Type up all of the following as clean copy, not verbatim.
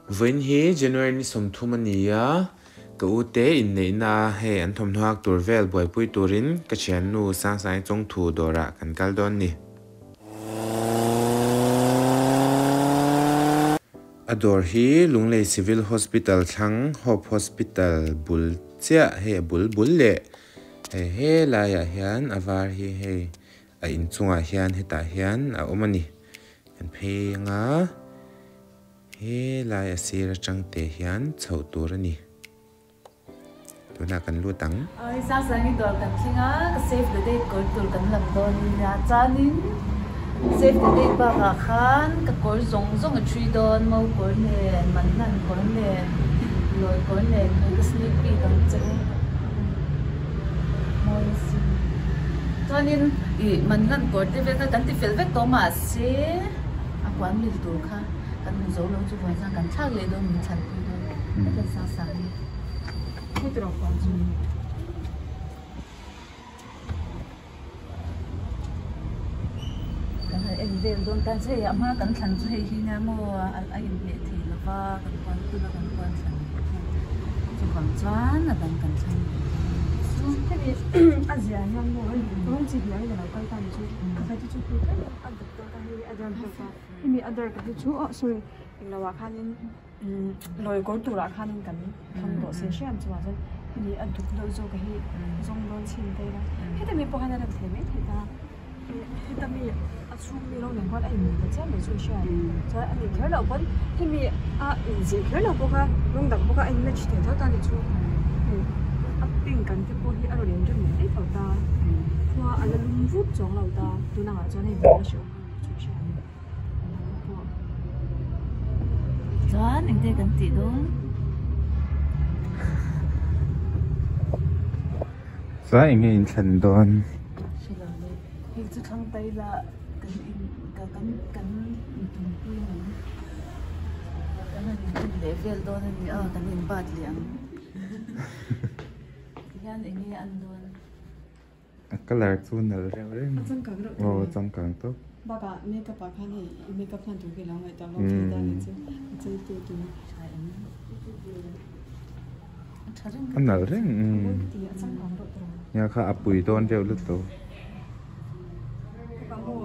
Vinh hi January ni som thu mania ka ute in nei na he an thom hak tur vel boi pui turin ka chian nu sang sai chong thu dora kan kal don ni ador hi lunglei civil hospital thang hope hospital bul chia he bul le he la ya hian avar hi he a in chunga hian heta hian a omani kan phe nga he lai a sira changte hian chho tur ani tuna kan lu tang ai sa sang ni dor kan thinga ka save the date kor tur kan lam don ya chanin save the date ba ka khan ka kor zong zong a three don mo kor ne man nan kor ne loi kor ne ka sneak peek kan che moi si chanin I man nan kor te ve ka kan ti fel vek to ma se a kwan mi tur kha kan mu zo lo chu voi sang kan thak le do min chan pu do ka sa sa ni ku tro ko chu kan en vel don tan se ya ma kan than chu hei hi na mo a in le thi la ba kan kwan tu la kan kwan san chu kan chan na dan kan chan chu thế thì Asia nhang mo không chỉ nói là cái tan chu cái chu chu cái other cái mi other cái chu sorry là wa khanin loi ko tu la khanin kan thang do se sham chu wa jan ni an thuk lo zo cái zong don chin te la he te mi po kana la the me the ta he ta mi a chu mi lo len kwat ai mi ka cha me chu sha cha ani khar lo pon he mi a in ji khar lo po ka long dak po ka ai match te ta ni chu pin kan te po hi alo len ren nei thau ta wa ala lum vut chong lo ta tu na nga chon hei ba sho chu sha chan en te kan ti don sa in in than don sila le hi chu thang tai la kan in ka kan tum pu ni kan in level don ni a kan in bat liang yan ini andon color chu nal reng reng achang ka ro o chang kang to ba ka makeup pa khan hei makeup plan tu ke la ngai ta lo ki da ni chu chei tu tu sai en tharing an nal reng ti achang ka ro tro ya kha apui don reu lu to ka mo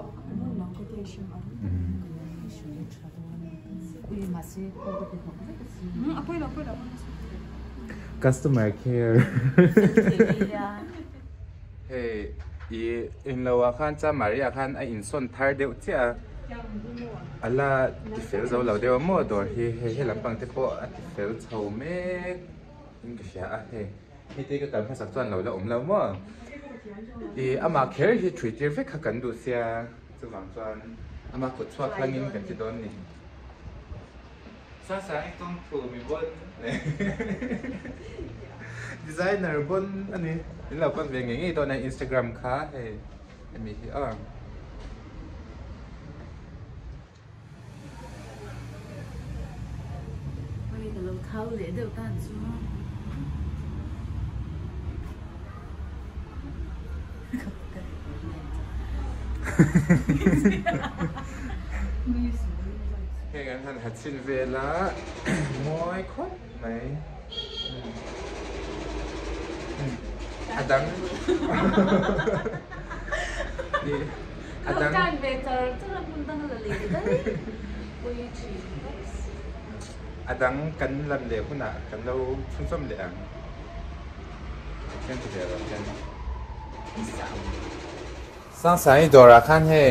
na ko te shim a ui ma se ko ko ko apoi la customer care ya hey in lawa khan cha maria khan a in son thar deuh chia ala ti fel zo lo deuh mo dor he lampang te po a ti fel chho me in ka sha a he te ka kan pha sak chuan lo la om lo mo ama care hi treater ve kha kan du sia chuwang chuan ama ko chhuak langin kan ti don ni sa ai tong thu mi bon designer bon ani in la pan ve ngi to na Instagram kha he mi hi a mai ka lo thau le deuh tan chu he gan han hat sin ve la moi khot mai adang adang kan better tu pun tang la le dai ui chi adang kan lam le khuna kan lo chum som le ang ken tu de la ken sang sai dora khan he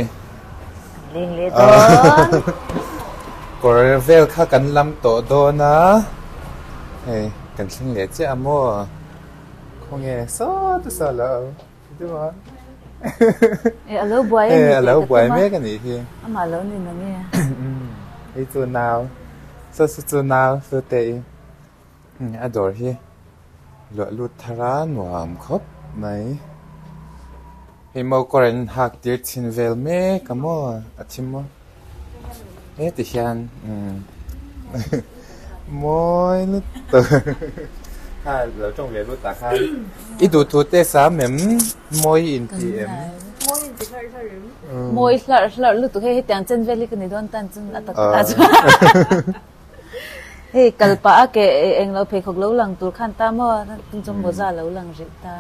ling le don Korea vel kha kan lam to do na hey kan thing le che amo không nghe so tu sa lo đúng không alo boy alo boy mấy cái này thì ama lo ni na nghe cái chỗ nào chỗ nào số tệ adore hi lo lu thara nuam khop mai hi mo koren hak tir chin vel me kamo achimo ti hian moi lu to ha lo trong về luôn ta ha ít đồ thu tê sa mềm môi in thì em môi lợ lu tu he tiang chen veli kan don tan chen atak ta hey kalpa ke eng lo phe khok lo lang tur khan ta mo tung chom boza lo lang ri ta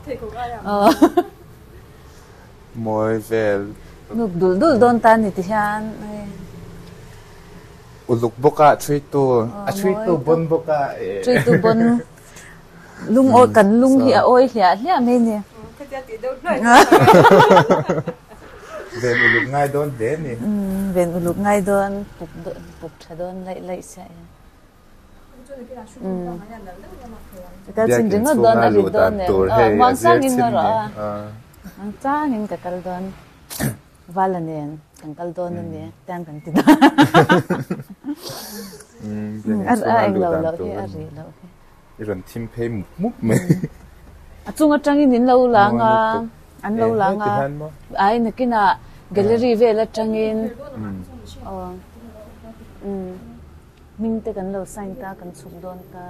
thầy cũng ai à moi vel nuk dul don ta ni ti han uluk boka three to bon boka three to bon lung o kan lung hi a oi hlia me ni cái giá tiền đâu này ven uluk ngai don de ni ven uluk ngai don puk tha don lai sa ka chin ding don a ri don ne mang sang in no ra ang chang in ka kal don valanen kan kal don ne tan kan ti ar eng lo he a ri lo iron tim phe muk me chung atang in lo langa an lo langa ai nakina gallery ve la tangin min te kan lo sain ta kan chuk don ta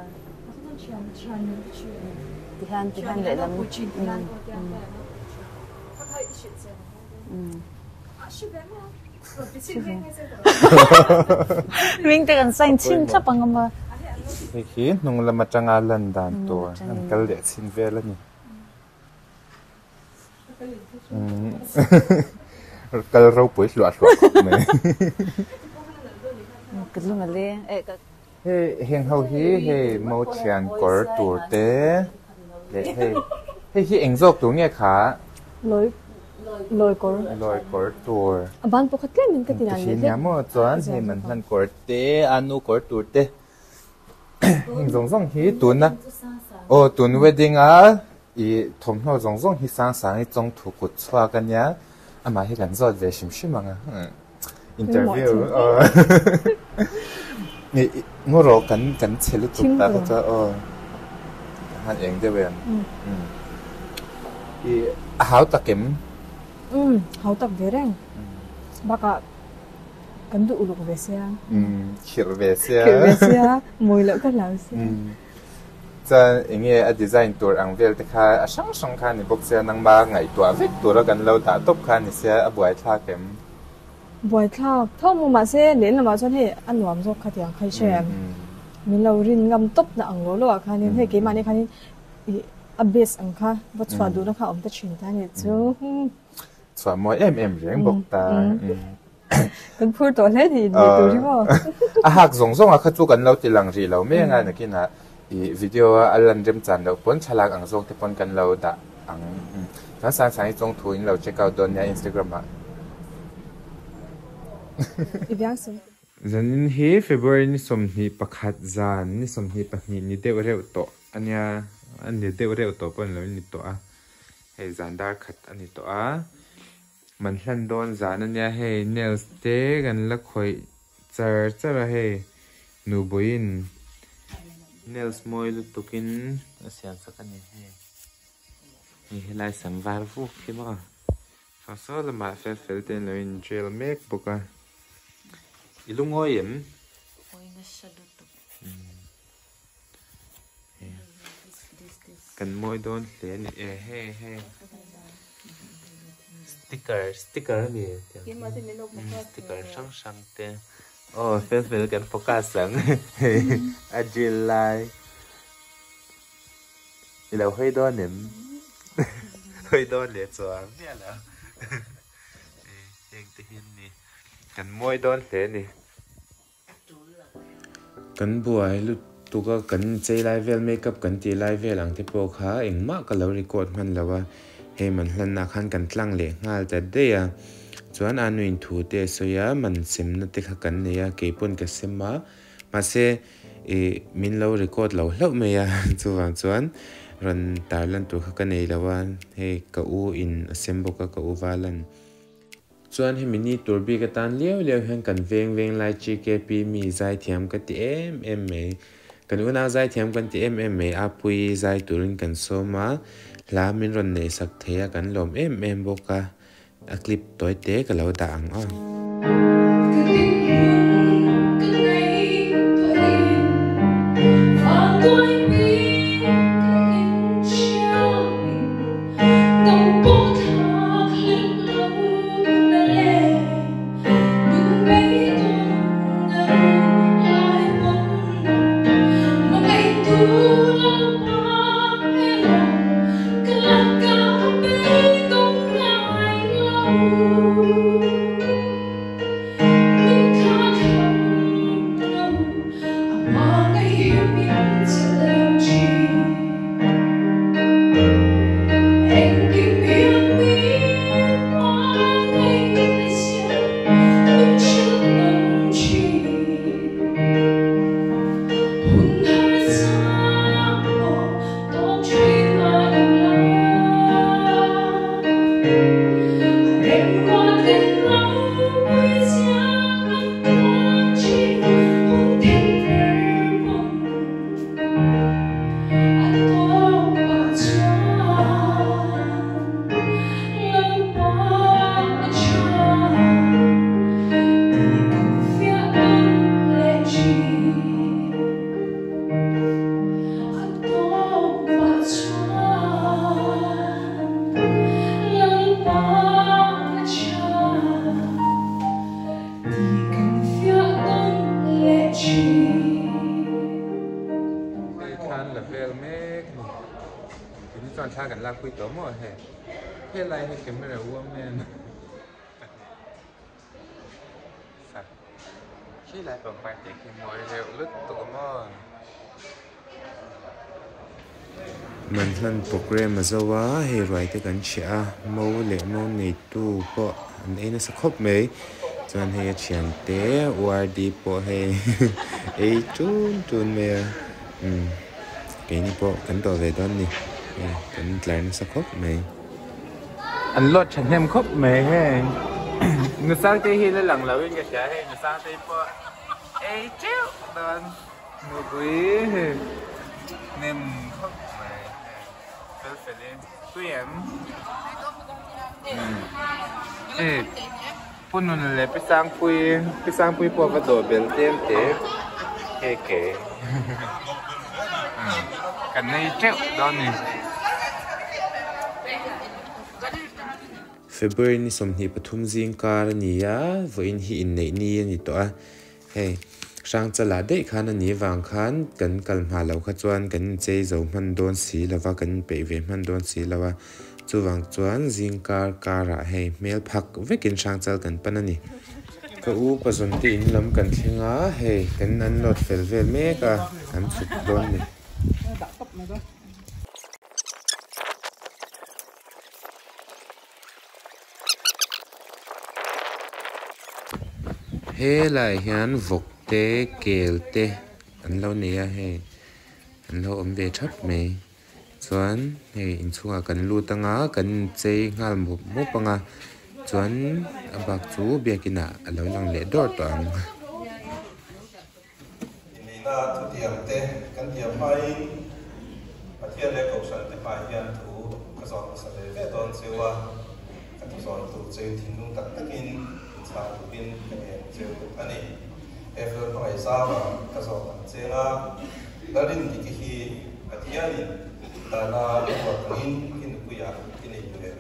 ti han le lam min te kan sain chin chapang ma khi nung lama changa lan dan to an kal le sin ve la ni kal ro pui lo me kalung ale he heng ho he mo chian kor tur te le he eng jok tu nge kha lôi kor tur ban po khát lên mình cái tiền này nhá mo chuan he man han kor te anu kor tur te heng zong hi tu na o tun wedding a i thom no zong hi sang i chong thu kut chwa kan ya ama he kan zot ve shim anga interview ni ngoro kan chelu tu ta cha han eng de wen i hau takem hậu tập về răng baka cần đủ lục về xe khir ve sia mùi lợn cắt lão xe cha inge a design tour ang vel te kha a sang kha ni box sia nang ba ngai tua vek tur kan lo ta top kha ni sia a buai thla kem buổi thao thao mua mà xe đến là mà cho thế ăn làm cho khách hàng khai xem mình lâu rin ngâm tốc là ăn lỗ lỗ khai nên thế cái mà này khai nên abes ang kha bắt xóa đủ nó khai ông ta chuyển ta này chứ xóa mỗi em riêng bọc ta cần phur tổ hết thì được chứ không a hak zong a khatu kan lo ti lang ri lo me nga na kina i video alan rem chan lo pon chalak ang zong te pon kan lo da ang ta sang chong thu in lo check out don ya Instagram ma ibiang zanin hi February ni som hi pakhat zan ni som hi pahni ni deu reu to ania an ni deu reu to pon lo ni to a he zandar khat ani to a man hlan don zan ania he nails te gan la khoi char he nu boin nails moi lu tukin asian sakani he ni helai sam var vu khima fa so la ma fel ten lo in gel make boka ilungoyem kan moi don le ni he sticker ni sticker sang te fel kan focus sang agile lai ilo hoi don nem hoi don le chuang ne la eng te hin ni kan moi don le ni kan buai lu tuka kan chei lai vel makeup kan ti lai vel ang te po kha engma ka lo record man lawa he man hlan na khan kan tlang le ngal ta de ya chuan anuin thu te soya man sim na te kha kan ne ya ke pon ka sema ma se min lo record lo hlo me ya chuan ran tarlan tu kha ka nei lawa he ka u in assemble ka u valan chuan he mini turbi ka tan leo hen kan veng lai chi ke pi mi zai thiam ka ti em me kan una zai thiam kan ti em me apui zai turin kan soma la min ron nei sak theya kan lom em boka a clip toy te ka lo da ang on chọn cha gần là quy tố mà hè thế lại cái camera woman khi lại bằng bài để khi mọi đều lướt tụi mò mình thân program mà do quá hay rồi thì cần chia mẫu lệ mẫu này tu bộ anh ấy nó sẽ khóc mấy cho nên hay chuyện té qua đi bộ hay ấy chun mẹ cái này bộ cần tỏ về đó nè cần lại nó sẽ khóc mấy anh lót chẳng em khóc mấy hay người sang tây hi là lằng lỡ cái chả hay người sang tây bộ ấy chứ đó người quý nem khóc phải lên tuy em phun nó là cái sang quy qua cái đồ bền tem té kể cái này treo đó nè February ni som hi pathum jing kar ni ya voin hi in nei ni ani to a hey sang chala de khan ani wang khan kan kalma lo kha chuan kan chei zo man don si lawa kan pe ve man don si lawa chuwang chuan jing kar kara hey mel phak vekin sang chal kan panani ka u pazon ti in lam kan thinga hey kan an lot fel vel me ka kan chuk don ni he lại hian vok te kel te an lo ne a he an lo om ve thap mai chuan he in chunga kan lu tanga kan chei ngal mu panga chuan abak chu bekina alo lang le dor to ang inina tu tiam te kan tiam mai pathian le ko san te mai hian thu ka zon sa le ve don chewa ka tu zon tu chei thinung tak takin cha tu bin ka cheu ani ever no ai sa ma ka zon chenga darin ki hi pathiani dana ko tangin kin ku ya kin ei le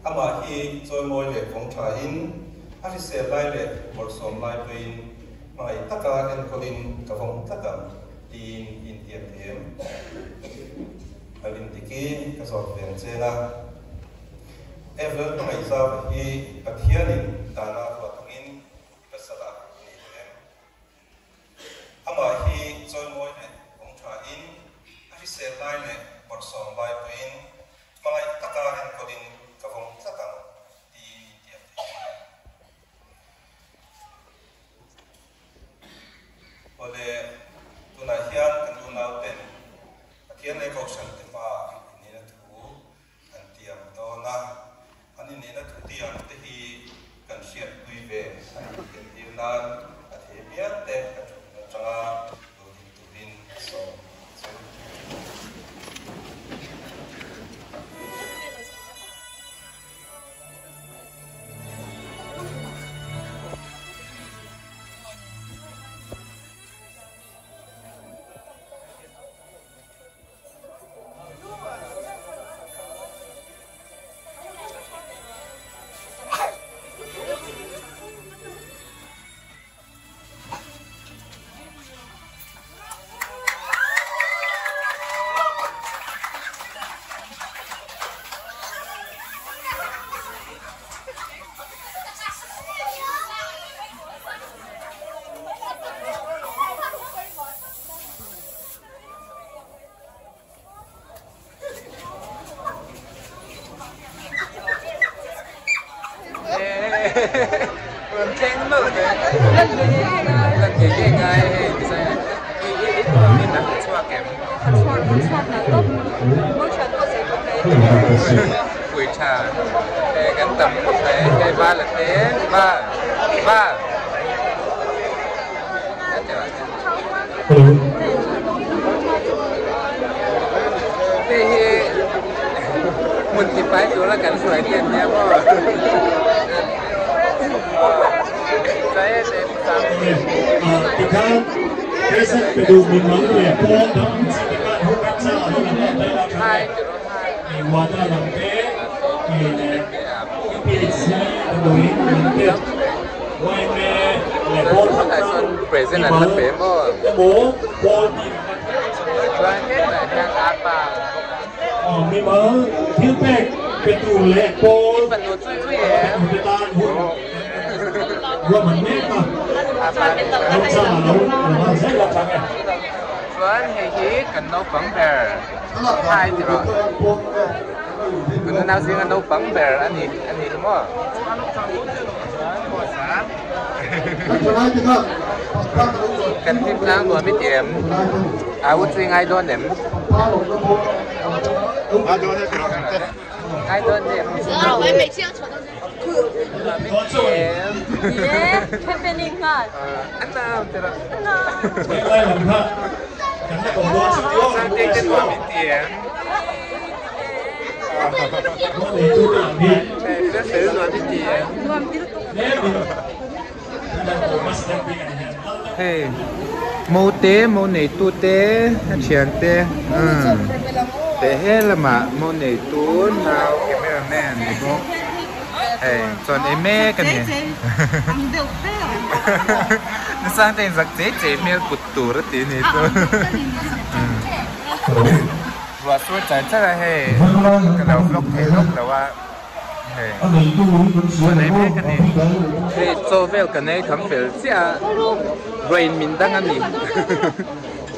ama hi choi moi le phong tha in a ri se lai le mor som lai pein mai taka en kolin ka phong taka tin in tiam them alin diki ka zon ven chela ever no ai sa hi pathiani dana ko tangin ka sala ni le ama hi choi moi le phong tha in a ri se lai le mor som lai pein mai taka en kolin ka phong taka tin in tiam them ole tuna hian kan tuna pen pathian le ko san te pa ni na thu an tiam do na ani ne na thu tiam te hi kan siat pui ve an ken tir na a the bia te ka thu na changa do din tu din so cái ngay thì sao mình đã cho kèm quỷ trà để gắn tầm cái ba là thế ba thì mình thì phải chỗ là cảnh sưởi tiền nha bố cái sáchไปดูมีน้องเลยพอน้องสิบการหุบกันซะแล้วนะได้ละครับมีวาดาลังเต้มีเนี่ยปีซีดูอีกมันเต้ไว้แม่เลยบอลทั้งหมด present and the demo โบอลนี่ Juan cái là đang áp vào อ๋อมีมั้งที่แป้งเป็นตัวเล็กบอล phần đồ chui chui เป็นตาหุ่นว่ามันแม่ป่ะ เราชาเราใช้เราทำไง Juan hay cần nấu phấn bè hai thì rồi cần nào riêng nấu phấn bè anh thì đúng không cần thêm lang rồi mới điểm áo riêng ai đón điểm ai đón điểm我每次要瞅到这个。 điểm happening hard. anh nào thì là ไม่ไรหรอกครับกันไม่บอกว่าสิ่งที่ว่า sang đây tên của mình điểm ในตัวอย่างนี้ sẽ xử rồi mình điểm เนี่ยมันบอกว่าสิ่งที่เป็นอย่างนี้ hey mô này tu tế chuyện tế tế hết là mà mô này tu nào cameraman này bố hey chọn em mẹ cái này nó sang tên giặc chế mẹ cụt tủ rất tí này thôi và số chạy chắc là hey cái đầu vlog thế lúc làว่าวันนี้แม่กันนี่เฮ้ยโซเวลกันนี่ทำเฟลเสียเรนมินตั้งอันนี้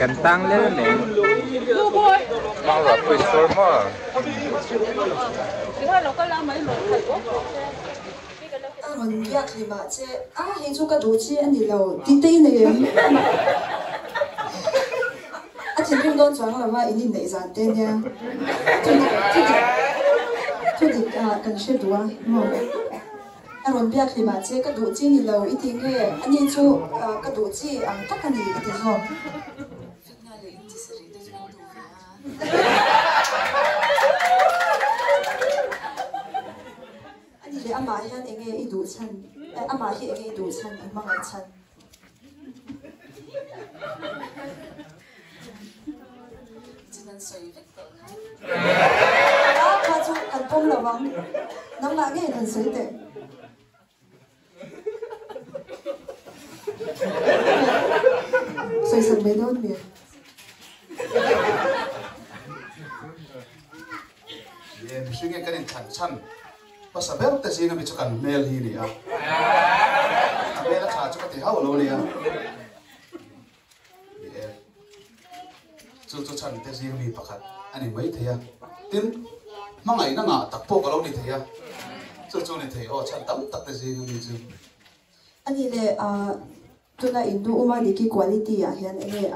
กันตั้งเล่นเนี่ยมองหลับไปสโตร์มอมันยากเลยมาเจ้ให้ทุกคนดูเจ้อันนี้เราตีเนี่ยถึงโดนจังแล้วว่าอันนี้ไหนจะเต้นเนี่ยทุกทีกันเชื่อดูอ่ะมั้งวันเบียร์คลิมาเจ้ก็ดูจีนี่เราอีทิ้งเงี้ยอันนี้จู่ก็ดูจีตักกันนี่อีทิ้งเขาอันนี้เลยอามาเฮียนเองอีดูชันอามาเฮียเองอีดูชันอีมังไอชัน他就感动了吗？能拿给人谁的？谁生没到你？ suy nghĩ cái này thẳng chăn và sao bé ta gì nó bị cho cần mail hi nè bé nó trả cho cái hậu lâu nè chú chăn ta gì nó bị bạc anh ấy mấy thế à tin mang ngày nó ngã tập bộ cái lâu này thế à chú này thế chăn tắm tập ta gì nó bị chú anh ấy là tôi là Indo uma đi cái quality à hiện anh ấy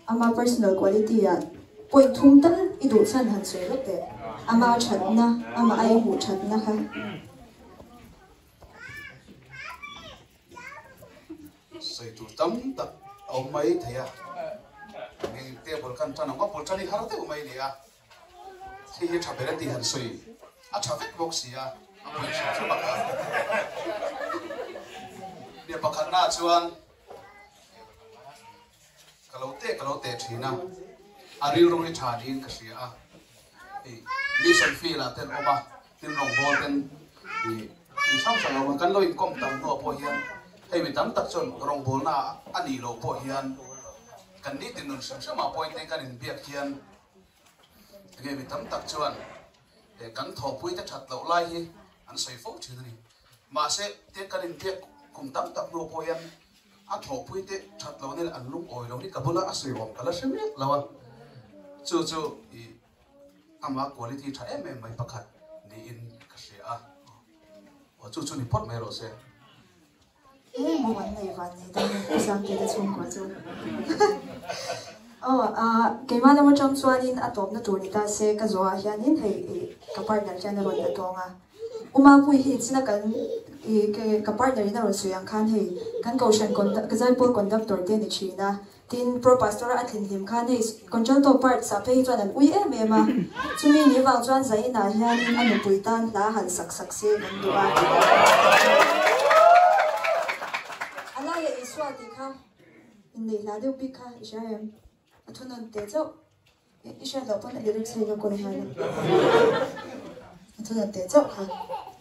ama personal quality à point thung tân Indo chăn hẳn sôi lắm đấy ama chặt na ama ai hủ chặt na ha sợi chú tắm tập ông mấy thế à nghe tiêu bol kan tan ngọc bol chani har te umai ni a khi hi thabe ti han soi a traffic box ya a poi chu ba ka dia pakhat na chuan kalote thina aril rong ni tha din ka sia a mission fee la ten oma tin rong bol ten ni sam sa lo kan loi kom tam no po hian hei mi tam tak chon rong bol na ani lo po hian kan ni tin nun sam ma point ne kan in biak hian ge mi tam tak chuan kan tho pui ta that lo lai hi an soi fo thil ni ma se te kan in biak kum tam tak no po hian a tho pui te that lo ne an lung oi lo ni kabula a soi om kala sem mek lawa chu ama quality tha em mai pakhat ni in ka se a o chu ni pot mai ro se một vấn đề vấn đề đó sáng thế đã chung quá rồi cái mà nó trong xuân in atop nó tuổi ta sẽ cái gì hiện in thì cái partner cho nó rồi đã tonga bui hit na kan cái partner na rồi suyang khan hi kan caution conduct cái giải conductor te ni china tin pro pastor atlin lim khan hi control part sa pe chuan an ui em ma chumi ni wang chuan zai na hian in an pui tan la han sak se kan do a ala ye iswa ti kha in nei la de pi kha ishaem athunan te chau isha lo pon lyrics he ko ni han athunan te chau kha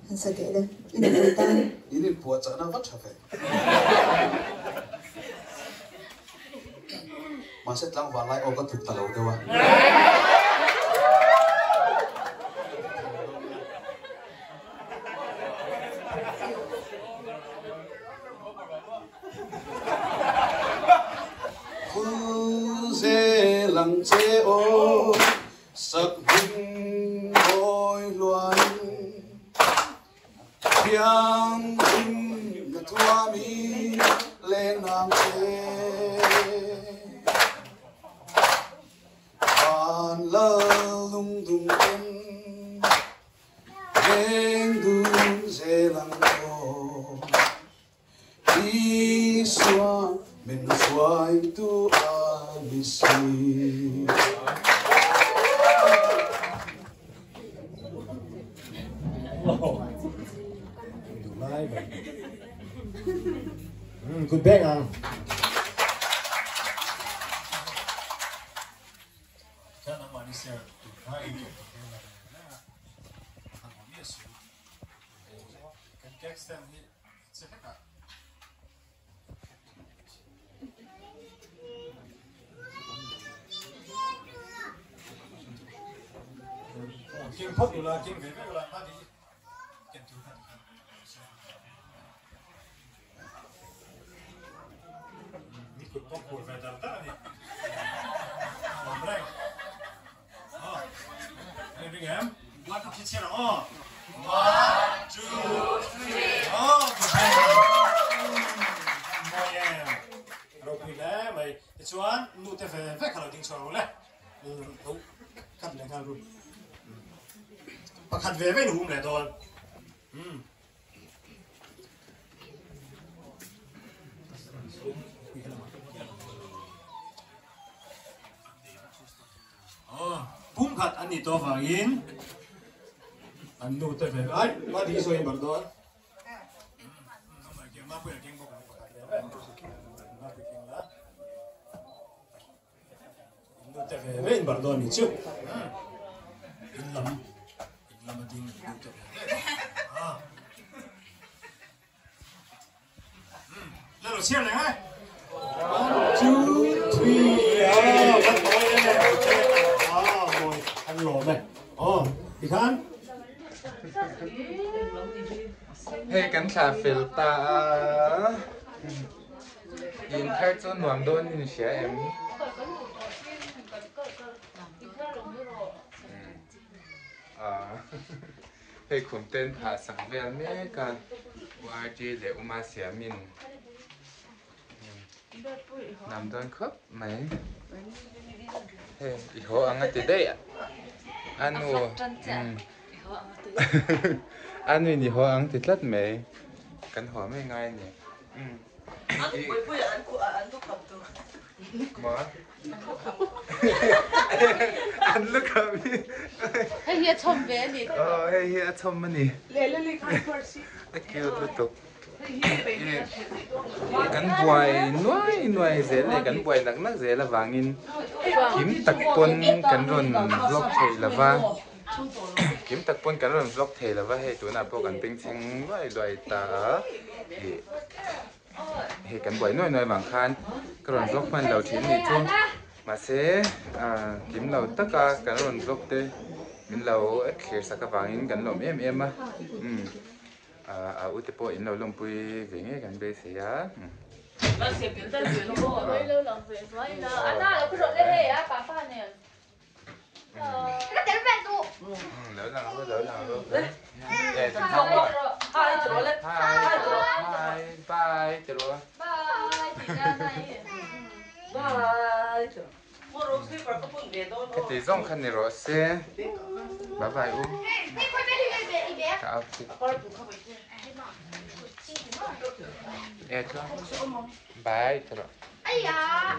han sa de le in pui tan in po cha na wat chafe mà sẽ lăng vào lại ô có thực tàu đâu à dê lăng chế ô sắc hương đôi loài tiếng ngựa thua mi lên hàng chế lơ lung tung tung đêm đêm dễ lắng cô đi xóa mình xoay tu abisi good bang King popular, King very popular, but he can do that. Ni could pop for better than it. Oh, anything him? What to kitchen? Oh, 1, 2, 3. Oh, rồi bây giờ mày chuan nụ thế về phải khởi động cho rồi đúng cắt lại khang luôn bắt khát về với nụ này thôi bung khát anh đi to vào in anh nụ thế về ai mà đi rồi em bảo đó Ven perdoni, ciu. Illam ding. Ah. Lelo chia này hai. 1, 2, 3. Bắt tay này. Rồi, ăn lộn này. Đi khán. Hey, kan cha filter. In third zone nuam don in share em. Hey, cùng tên thả sáng về mấy cái YG để uma xia min nằm đơn khóc mấy hey, iho ang ati day ano ano ini ho ang titlat mấy kan ho mấy ngay nhỉ mà anh lúc hợp đi hay hiệp chôm về đi hay hiệp chôm mà nè Lele khai first kêu tôi tục cắn bòi nuôi dễ này cắn bòi nặng nặng dễ là vàng in kiếm tặc quân cắn rồn vlog thầy là va kiếm tặc quân cắn rồn vlog thầy là va hay tụi nào có cắn tinh sinh loài ta hệ cắn bòi nuôi vàng khan cái rồn vlog phần đầu tiên thì chung mà sẽ kiếm lầu tất cả cắn rồn vlog tê mình lầu ít khi sao các vàng in cắn lồng em á út po in lầu lồng pui về nghe cắn bê sẽ á lỡ nào luôn. Hai bye. bye từ đó Bye, chị ra đây. Bye. cái tí rong khăn này rồi xe bye bye u cả cho bye từ đó Ây da.